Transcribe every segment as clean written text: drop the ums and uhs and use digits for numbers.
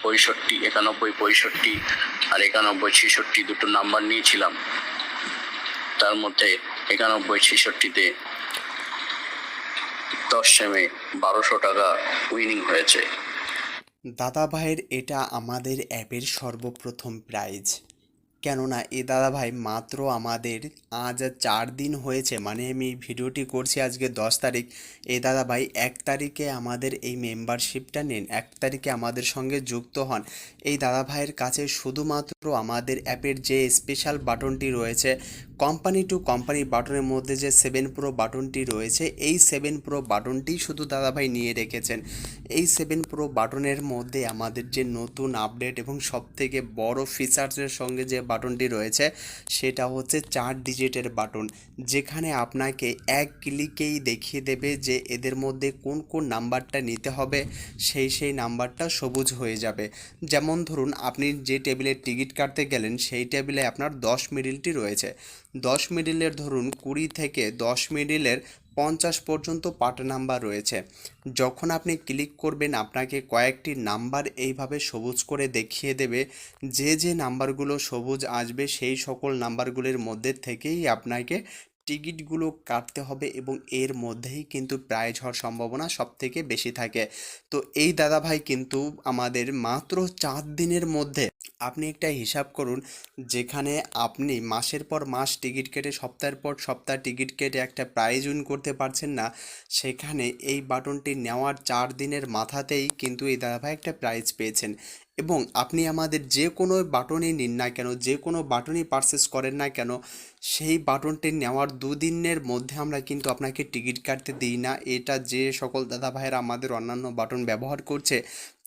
পঁয়ষট্টি 91 65 আর 91 66 দুটো নাম্বার নিয়েছিলাম। তার মধ্যে 91 66-তে 10 সেমে 1200 টাকা উইনিং হয়েছে। দাদা ভাইয়ের এটা আমাদের অ্যাপের সর্বপ্রথম প্রাইজ, কেননা এ দাদা ভাই মাত্র আমাদের আজ 4 দিন হয়েছে, মানে আমি ভিডিওটি করছি আজকে 10 তারিখ। এই দাদা ভাই 1 তারিখে আমাদের এই মেম্বারশিপটা নেন, 1 তারিখে আমাদের সঙ্গে যুক্ত হন। এই দাদা ভাইয়ের কাছে শুধুমাত্র আমাদের অ্যাপের যে স্পেশাল বাটনটি রয়েছে, কোম্পানি টু কোম্পানি বাটনের মধ্যে যে 7 প্রো বাটনটি রয়েছে, এই 7 প্রো বাটনটি শুধু দাদা ভাই নিয়ে রেখেছেন। এই 7 প্রো বাটনের মধ্যে আমাদের যে নতুন আপডেট এবং সবথেকে বড় ফিচার্সের সঙ্গে যে বাটনটি রয়েছে সেটা হচ্ছে 4 ডিজিটের বাটন, যেখানে আপনাকে এক ক্লিকেই দেখিয়ে দেবে যে এদের মধ্যে কোন কোন নাম্বারটা নিতে হবে, সেই নাম্বারটা সবুজ হয়ে যাবে। যেমন ধরুন আপনি যে টেবিলের টিকিট কাটতে গেলেন সেই টেবিলে আপনার 10 মিডিলটি রয়েছে, 10 মিডিলের ধরুন 20 থেকে 10 মিডিলের 50 পর্যন্ত পার্ট নাম্বার রয়েছে। যখন আপনি ক্লিক করবেন আপনাকে কয়েকটি নাম্বার এইভাবে সবুজ করে দেখিয়ে দেবে, যে নাম্বারগুলো সবুজ আসবে সেই সকল নাম্বারগুলির মধ্যে থেকেই আপনাকে টিকিটগুলো কাটতে হবে এবং এর মধ্যেই কিন্তু প্রাইজ হওয়ার সম্ভাবনা সবথেকে বেশি থাকে। তো এই দাদা ভাই কিন্তু আমাদের মাত্র 4 দিনের মধ্যে, আপনি একটা হিসাব করুন, যেখানে আপনি মাসের পর মাস টিকিট কেটে সপ্তাহের পর সপ্তাহ টিকিট কেটে একটা প্রাইজ উইন করতে পারছেন না, সেখানে এই বাটনটি নেওয়ার 4 দিনের মাথাতেই কিন্তু এই দাদাভাই একটা প্রাইজ পেয়েছেন। এবং আপনি আমাদের যে কোনো বাটনই নিন না কেন, যে কোনো বাটনই পারচেস করেন না কেন, সেই বাটনটি নেওয়ার 2 দিনের মধ্যে আমরা কিন্তু আপনাকে টিকিট কাটতে দিই না। এটা যে সকল দাদা ভাইয়েরা আমাদের অন্যান্য বাটন ব্যবহার করছে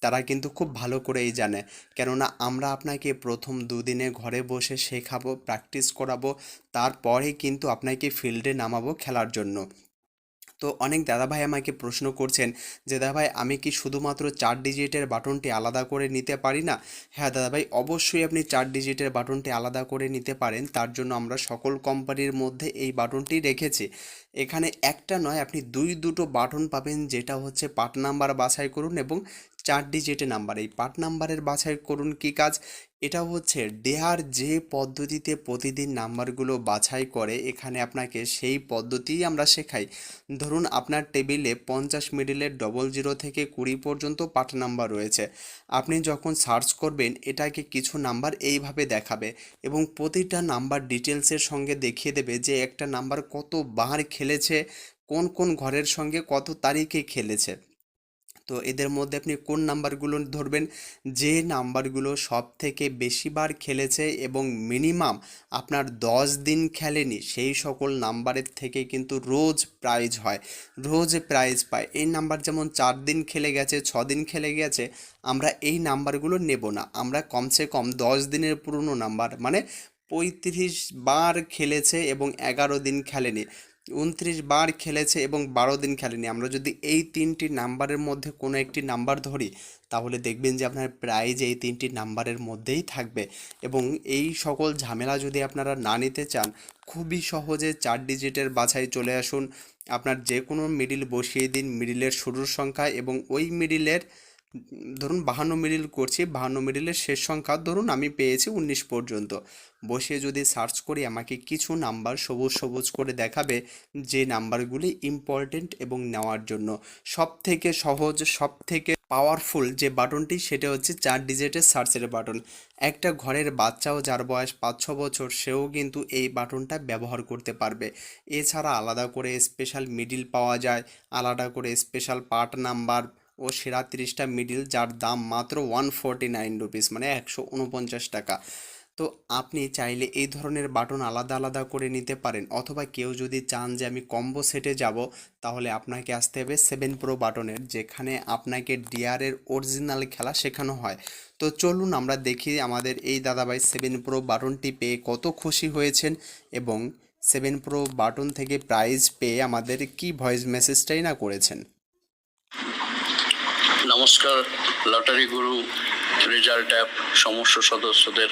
তারা কিন্তু খুব ভালো করেই জানে, কেননা আমরা আপনাকে প্রথম 2 দিনে ঘরে বসে শেখাবো, প্র্যাকটিস করাবো, তারপরে কিন্তু আপনাকে ফিল্ডে নামাবো খেলার জন্য। তো অনেক দাদাভাই আমাকে প্রশ্ন করছেন যে দাদাভাই আমি কি শুধুমাত্র 4 ডিজিটের বাটনটি আলাদা করে নিতে পারি না? হ্যাঁ দাদাভাই, অবশ্যই আপনি 4 ডিজিটের বাটনটি আলাদা করে নিতে পারেন, তার জন্য আমরা সকল কোম্পানির মধ্যে এই বাটনটি রেখেছি। এখানে একটা নয়, আপনি দুটো বাটন পাবেন, যেটা হচ্ছে পার্ট নাম্বার বাছাই করুন এবং 4 ডিজিটের নাম্বার। এই পার্ট নাম্বারের বাছাই করুন কি কাজ, এটা হচ্ছে ডেয়ার যে পদ্ধতিতে প্রতিদিন নাম্বারগুলো বাছাই করে, এখানে আপনাকে সেই পদ্ধতিই আমরা শেখাই। ধরুন আপনার টেবিলে 50 মিডিলের 00 থেকে 20 পর্যন্ত পার্ট নাম্বার রয়েছে, আপনি যখন সার্চ করবেন এটাকে কিছু নাম্বার এইভাবে দেখাবে এবং প্রতিটা নাম্বার ডিটেলসের সঙ্গে দেখিয়ে দেবে যে একটা নাম্বার কত বার খেলেছে, কোন কোন ঘরের সঙ্গে কত তারিখে খেলেছে। তো এদের মধ্যে আপনি কোন নাম্বারগুলো ধরবেন, যে নাম্বারগুলো সব থেকে বেশিবার খেলেছে এবং মিনিমাম আপনার 10 দিন খেলেনি, সেই সকল নাম্বারের থেকে কিন্তু রোজ প্রাইজ হয়, রোজ প্রাইজ পায়। এই নাম্বার যেমন 4 দিন খেলে গেছে, 6 দিন খেলে গেছে, আমরা এই নাম্বারগুলো নেব না, আমরা কমসে কম 10 দিনের পুরনো নাম্বার, মানে 35 বার খেলেছে এবং 11 দিন খেলেনি, 29 বার খেলেছে এবং 12 দিন খেলেনি, আমরা যদি এই 3টি নাম্বারের মধ্যে কোনো একটি নাম্বার ধরি তাহলে দেখবেন যে আপনার প্রাইজ এই 3টি নাম্বারের মধ্যেই থাকবে। এবং এই সকল ঝামেলা যদি আপনারা না নিতে চান, খুবই সহজে 4 ডিজিটের বাছাই চলে আসুন, আপনার যে কোনো মিডিল বসিয়ে দিন, মিডিলের শুরুর সংখ্যা এবং ওই মিডিলের, ধরুন 52 মিডিল করছি, 52 মিডিলের শেষ সংখ্যা ধরুন আমি পেয়েছি 19 পর্যন্ত, বসিয়ে যদি সার্চ করি আমাকে কিছু নাম্বার সবুজ সবুজ করে দেখাবে, যে নাম্বারগুলি ইম্পর্টেন্ট এবং নেওয়ার জন্য সব থেকে সহজ, সব থেকে পাওয়ারফুল যে বাটনটি সেটা হচ্ছে 4 ডিজিটের সার্চের বাটন। একটা ঘরের বাচ্চাও যার বয়স 5-6 বছর সেও কিন্তু এই বাটনটা ব্যবহার করতে পারবে। এছাড়া আলাদা করে স্পেশাল মিডিল পাওয়া যায়, আলাদা করে স্পেশাল পার্ট নাম্বার ও সেরা 30টা মিডিল, যার দাম মাত্র 149 রুপিস, মানে 149 টাকা। তো আপনি চাইলে এই ধরনের বাটন আলাদা আলাদা করে নিতে পারেন, অথবা কেউ যদি চান যে আমি কম্বো সেটে যাব, তাহলে আপনাকে আসতে হবে 7 প্রো বাটনের, যেখানে আপনাকে ডিআরের অরিজিনাল খেলা শেখানো হয়। তো চলুন আমরা দেখি আমাদের এই দাদাভাই 7 প্রো বাটনটি পেয়ে কত খুশি হয়েছেন এবং 7 প্রো বাটন থেকে প্রাইজ পেয়ে আমাদের কি ভয়েস মেসেজটাই না করেছেন। নমস্কার, লটারি গুরু রেজাল্ট অ্যাপ সমস্ত সদস্যদের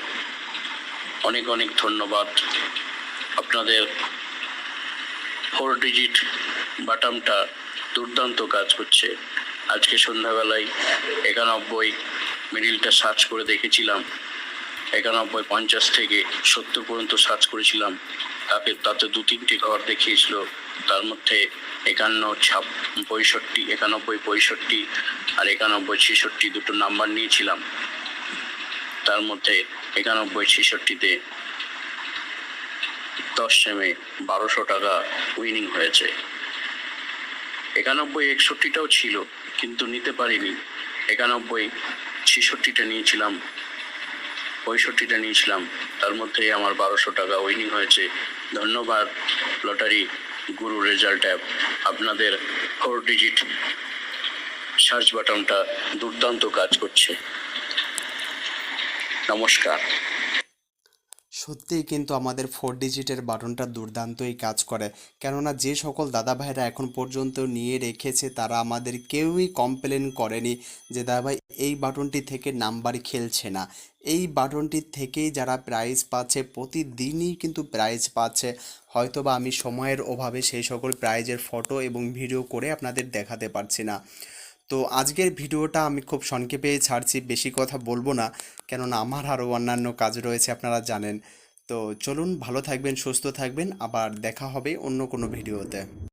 অনেক অনেক ধন্যবাদ। আপনাদের 4 ডিজিট বাটনটা দুর্দান্ত কাজ করছে। আজকে সন্ধ্যাবেলায় 91 মিডিলটা সার্চ করে দেখেছিলাম, 91 50 থেকে 70 পর্যন্ত সার্চ করেছিলাম, তাতে 2-3টি ঘর দেখিয়েছিল। তার মধ্যে 51 65 91 65 আর 91 66 দুটো নাম্বার নিয়েছিলাম। তার মধ্যে 91 66-তে 10 সেমে 1200 টাকা উইনিং হয়েছে। 91 61টাও ছিল কিন্তু নিতে পারিনি। 91 66টা নিয়েছিলাম, 65টা নিয়েছিলাম, তার মধ্যে আমার 1200 টাকা উইনিং হয়েছে। ধন্যবাদ লটারি গুরু রেজাল্ট অ্যাপ, আপনাদের 4 ডিজিট সার্চ বাটনটা দুর্দান্ত কাজ করছে। নমস্কার। সত্যিই কিন্তু আমাদের 4 ডিজিটের বাটনটা দুর্দান্তই কাজ করে, কেননা যে সকল দাদা ভাইরা এখন পর্যন্ত নিয়ে রেখেছে তারা আমাদের কেউই কমপ্লেন করেনি যে দাদা ভাই এই বাটনটি থেকে নাম্বার খেলছে না। এই বাটনটির থেকেই যারা প্রাইজ পাচ্ছে প্রতিদিনই কিন্তু প্রাইজ পাচ্ছে। হয়তোবা আমি সময়ের অভাবে সেই সকল প্রাইজের ফটো এবং ভিডিও করে আপনাদের দেখাতে পারছি না। তো আজকের ভিডিওটা আমি খুব সংক্ষেপে ছাড়ছি, বেশি কথা বলবো না, কেননা আমার আরও অন্যান্য কাজ রয়েছে আপনারা জানেন। তো চলুন, ভালো থাকবেন, সুস্থ থাকবেন, আবার দেখা হবে অন্য কোনো ভিডিওতে।